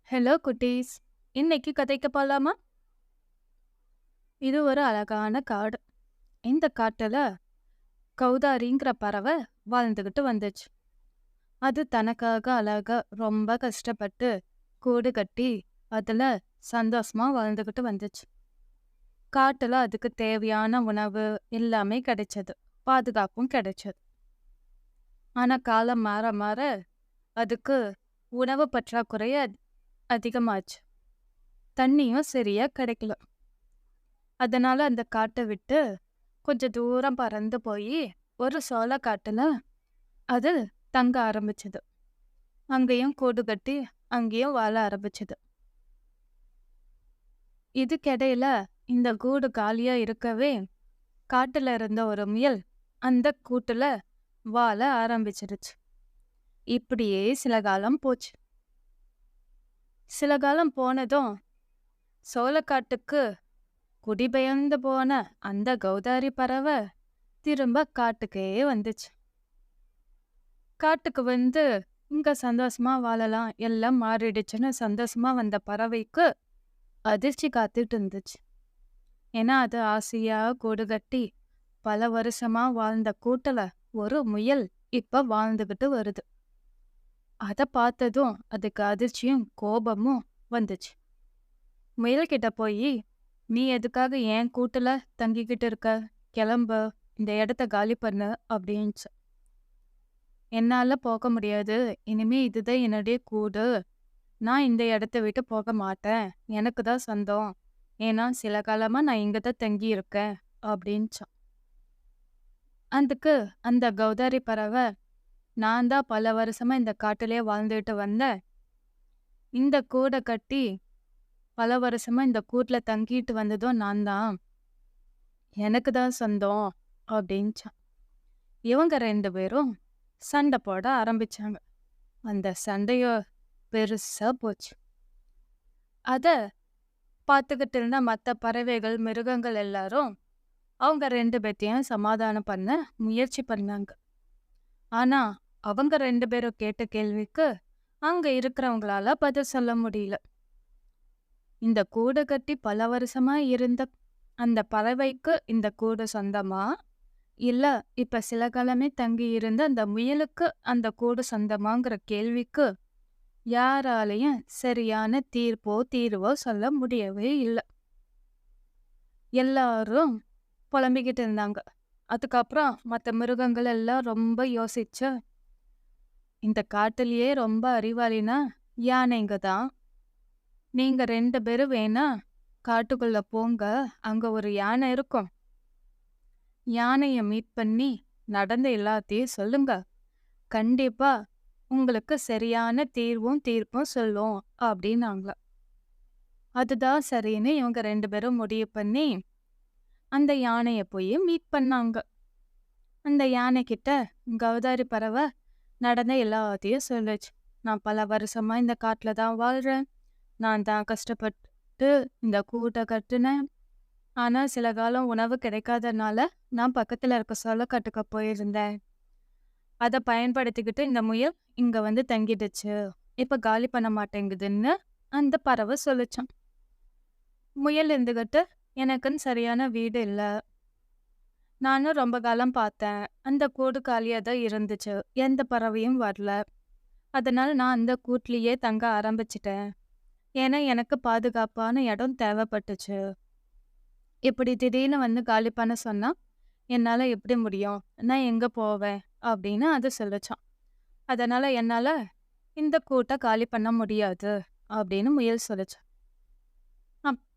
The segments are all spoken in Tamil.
ஹலோ குட்டீஸ். இன்னைக்கு கதைக்க போலாமா? இது ஒரு அழகான காடு. இந்த காட்டுல கௌதாரிங்கிற பறவை வாழ்ந்துகிட்டு வந்துச்சு. அது தனக்காக அழகா ரொம்ப கஷ்டப்பட்டு கூடு கட்டி அதுல சந்தோஷமா வாழ்ந்துகிட்டு வந்துச்சு. காட்டுல அதுக்கு தேவையான உணவு எல்லாமே கிடைச்சது. பாதுகாப்பும் கிடைச்சது. ஆனா காலம் மாற மாற அதுக்கு உணவு பற்றாக்குறை அதிகமாச்சு. தண்ணியும் சரியா கிடைக்கல. அதனால அந்த காட்டை விட்டு கொஞ்ச தூரம் பறந்து போய் ஒரு சோளக்காட்டுல அது தங்க ஆரம்பிச்சது. அங்கேயும் கூடு கட்டி அங்கேயும் வாழ ஆரம்பிச்சது. இதுக்கிடையில இந்த கூடு காலியா இருக்கவே காட்டுல இருந்த ஒரு முயல் அந்த கூட்டுல வாழ ஆரம்பிச்சிருச்சு. இப்படியே சில காலம் போச்சு. சில காலம் போனதும் சோளக்காட்டுக்கு குடிபெயர்ந்து போன அந்த கௌதாரி பறவை திரும்ப காட்டுக்கே வந்துச்சு. காட்டுக்கு வந்து இங்க சந்தோஷமா வாழலாம், எல்லாம் மாறிடுச்சுன்னு சந்தோஷமா வந்த பறவைக்கு அதிர்ச்சி காத்துட்டு இருந்துச்சு. ஏன்னா அது ஆசையா கூடு கட்டி பல வருஷமா வாழ்ந்த கூட்டுல ஒரு முயல் இப்ப வாழ்ந்துகிட்டு வருது. அத பார்த்ததும் அதுக்கு அதிர்ச்சியும் கோபமும் வந்துச்சு. முயல்கிட்ட போய், நீ எதுக்காக என் கூட்டுல தங்கிக்கிட்டு இருக்க? கிளம்பு, இந்த இடத்த காலி பண்ணு அப்படின்ச்சு. என்னால போக முடியாது. இனிமே இதுதான் என்னுடைய கூடு. நான் இந்த இடத்த விட்டு போக மாட்டேன். எனக்கு தான் சொந்தம். ஏன்னா சில காலமா நான் இங்க தான் தங்கி இருக்கேன் அப்படின்ச்சான். அதுக்கு அந்த கௌதாரி பறவை, நான் தான் பல வருஷமா இந்த காட்டிலே வாழ்ந்துட்டு வந்தேன். இந்த கூடை கட்டி பல வருஷமா இந்த கூட்டுல தங்கிட்டு வந்ததும் நான் தான். எனக்கு தான் சொந்தம் அப்படின்ச்சான். இவங்க 2 பேரும் சண்டை போட ஆரம்பிச்சாங்க. அந்த சண்டையோ பெருசா போச்சு. அத பார்த்துக்கிட்டு இருந்த மற்ற பறவைகள், மிருகங்கள் எல்லாரும் அவங்க 2 பேத்தையும் சமாதானம் பண்ண முயற்சி பண்ணாங்க. ஆனா அவங்க 2 பேரும் கேட்ட கேள்விக்கு அங்க இருக்கிறவங்களால பதில் சொல்ல முடியல. இந்த கூடு கட்டி பல வருஷமா இருந்த அந்த பறவைக்கு இந்த கூடு சொந்தமா? இல்ல இப்ப சில காலமே தங்கி இருந்த அந்த முயலுக்கு அந்த கூடு சொந்தமாங்கிற கேள்விக்கு யாராலையும் சரியான தீர்வோ சொல்ல முடியவே இல்ல. எல்லாரும் புலம்பிக்கிட்டு இருந்தாங்க. அதுக்கப்புறம் மற்ற மிருகங்கள் எல்லாம் ரொம்ப யோசிச்சு, இந்த காட்டுலயே ரொம்ப அறிவாளினா யானைங்க தான். நீங்க 2 பேரும் வேணா காட்டுக்குள்ள போங்க, அங்க ஒரு யானை இருக்கும். யானைய மீட் பண்ணி நடந்த எல்லாத்தையும் சொல்லுங்க. கண்டிப்பா உங்களுக்கு சரியான தீர்ப்பும் சொல்லும் அப்படின்னாங்களாம். அதுதான் சரின்னு இவங்க 2 பேரும் முடிவு பண்ணி அந்த யானைய போய் மீட் பண்ணாங்க. அந்த யானைகிட்ட கௌதாரி பறவை நடந்த எல்லாத்தையும் சொல்லுச்சு. நான் பல வருஷமா இந்த காட்டுல தான் வாழ்றேன். நான் தான் கஷ்டப்பட்டு இந்த கூட்டை கட்டுனேன். ஆனா சில காலம் உணவு கிடைக்காதனால நான் பக்கத்துல இருக்க சோளக்காட்டுக்கு போயிருந்தேன். அதை பயன்படுத்திக்கிட்டு இந்த முயல் இங்க வந்து தங்கிடுச்சு. இப்ப காலி பண்ண மாட்டேங்குதுன்னு அந்த பறவை சொல்லுச்சான். முயல் இருந்துகிட்டு, எனக்குன்னு சரியான வீடு இல்ல. நானும் ரொம்ப காலம் பார்த்தேன். அந்த கூடு காலியா தான் இருந்துச்சு. எந்த பறவையும் வரல. அதனால நான் அந்த கூட்லயே தங்க ஆரம்பிச்சிட்டேன். ஏன்னா எனக்கு பாதுகாப்பான இடம் தேவைப்பட்டுச்சு. இப்படி திடீர்னு வந்து காலி பண்ண சொன்னா என்னால எப்படி முடியும்? நான் எங்க போவேன்? அப்படின்னு அது சொல்லுச்சான். அதனால என்னால இந்த கூட்ட காலி பண்ண முடியாது அப்படின்னு முயல் சொல்லுச்சு.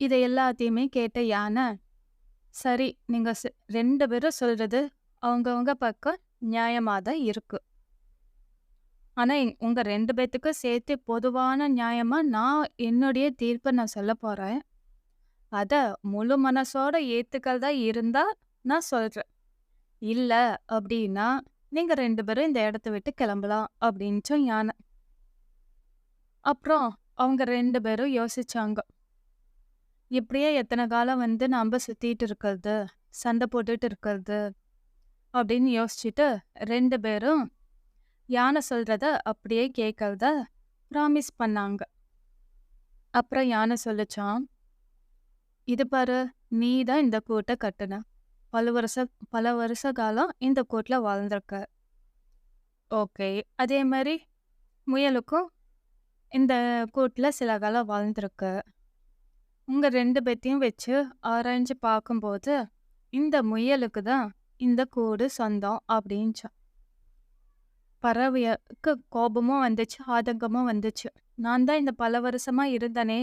இதை எல்லாத்தையுமே கேட்ட யானை, சரி நீங்க 2 பேரும் சொல்றது அவங்கவங்க பக்கம் நியாயமா தான் இருக்கு. ஆனா உங்க 2 பேத்துக்கும் சேர்த்து பொதுவான நியாயமா நான் என்னுடைய தீர்ப்பை நான் சொல்ல போறேன். அத முழு மனசோட ஏத்துக்கிறதா இருந்தா நான் சொல்றேன். இல்ல அப்படின்னா நீங்க 2 பேரும் இந்த இடத்த விட்டு கிளம்பலாம் அப்படின்னுச்சும் யானை. அப்புறம் அவங்க 2 பேரும் யோசிச்சாங்க. இப்படியே எத்தனை காலம் வந்து நம்ம சுத்திட்டு இருக்கிறது, சண்டை போட்டுட்டு இருக்கிறது அப்படின்னு யோசிச்சுட்டு 2 பேரும் யானை சொல்றத அப்படியே கேட்கறத ப்ராமிஸ் பண்ணாங்க. அப்புறம் யானை சொல்லுச்சாம், "இது பாரு, நீ தான் இந்த கூட்ட கட்டுன. பல வருஷ பல வருஷ காலம் இந்த கூட்ல வாழ்ந்திருக்க. ஓகே. அதே மாரி முயலுக்கும் இந்த கூட்ல சில காலம் வாழ்ந்திருக்கு. உங்க 2 பேத்தையும் வச்சு ஆராய்ஞ்சு பார்க்கும்போது, இந்த முயலுக்கு தான் இந்த கூடு சொந்தம்" அப்படின்ச்சாம். பறவைக்கு கோபமும் வந்துச்சு, ஆதங்கமும் வந்துச்சு. "நான் தான் இந்த பல வருஷமா இருந்தனே"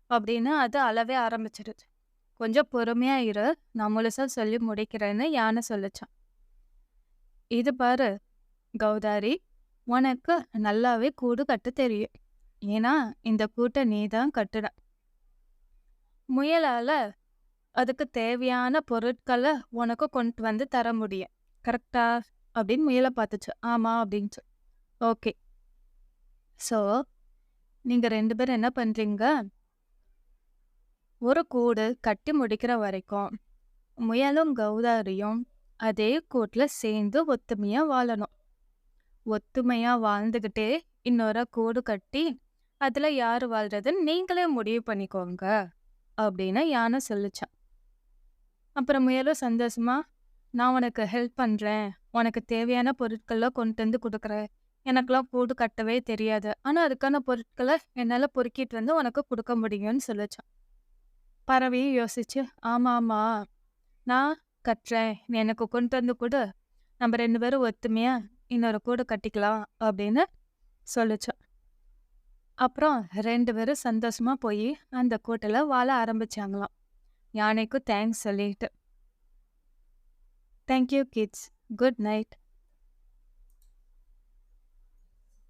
அப்படின்னு அது அழவே ஆரம்பிச்சிடுச்சு. "கொஞ்சம் பொறுமையா இரு, நான் முழுசா சொல்லி முடிக்கிறேன்னு" யானை சொல்லுச்சாம். "இது பாரு கௌதாரி, உனக்கு நல்லாவே கூடு கட்டத் தெரியும். ஏன்னா இந்த கூட்ட நீ தான் கட்டுன. முயலால அதுக்கு தேவையான பொருட்கள உனக்கு கொண்டு வந்து தர முடியும். கரெக்ட்டா?" அப்படின்னு முயல பார்த்துச்சு. "ஆமா" அப்படின்ச்சு. "ஓகே. ஸோ, நீங்க 2 பேரும் என்ன பண்றீங்க, ஒரு கூடு கட்டி முடிக்கிற வரைக்கும் முயலும் கௌதாரியும் அதே கூட்டுல சேர்ந்து ஒத்துமையா வாழணும். ஒத்துமையா வாழ்ந்துகிட்டே இன்னொரு கூடு கட்டி அதுல யாரு வாழ்றதுன்னு நீங்களே முடிவு பண்ணிக்கோங்க" அப்படின்னு யானை சொல்லுச்சாம். அப்புறம் முயலும் சந்தோஷமா, "நான் உனக்கு ஹெல்ப் பண்றேன். உனக்கு தேவையான பொருட்கள்லாம் கொண்டு வந்து குடுக்குறேன். எனக்கெல்லாம் கூடு கட்டவே தெரியாது. ஆனா அதுக்கான பொருட்கள என்னால பொறுக்கிட்டு வந்து உனக்கு குடுக்க முடியும்னு" சொல்லுச்சாம். பறவையும் யோசிச்சு, "ஆமா, ஆமா. நான் கட்டுறேன். நீ எனக்கு கொண்டு வந்து குடு. நம்ம 2 பேரும் ஒத்துமையா இன்னொரு கூடு கட்டிக்கலாம்" அப்படின்னு சொல்லுச்சாம். அப்புறம் 2 பேரும் சந்தோஷமா போயி அந்த கூட்டுல வாழ ஆரம்பிச்சாங்களாம். யானைக்கும் தேங்க்ஸ் சொல்லிட்டு. Thank you kids. Good night.